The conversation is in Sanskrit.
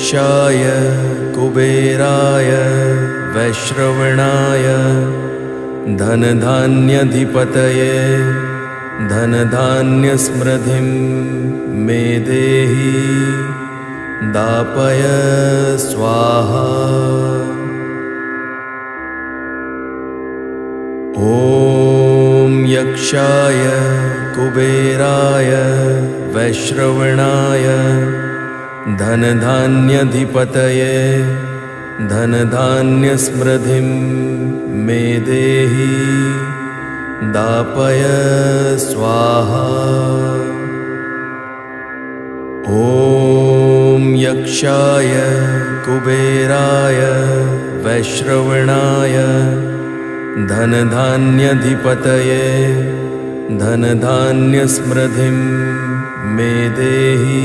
यक्षाय कुबेराय वैश्रवणाय धनधान्यधिपतये धनधान्यसमृद्धिं मे देहि दापय स्वाहा। ॐ यक्षाय कुबेराय वैश्रवणाय धनधान्यधिपतये धनधान्यसमृद्धिं मे देहि दापय स्वाहा। ॐ यक्षाय कुबेराय वैश्रवणाय धनधान्यधिपतये धनधान्यसमृद्धिं मे देहि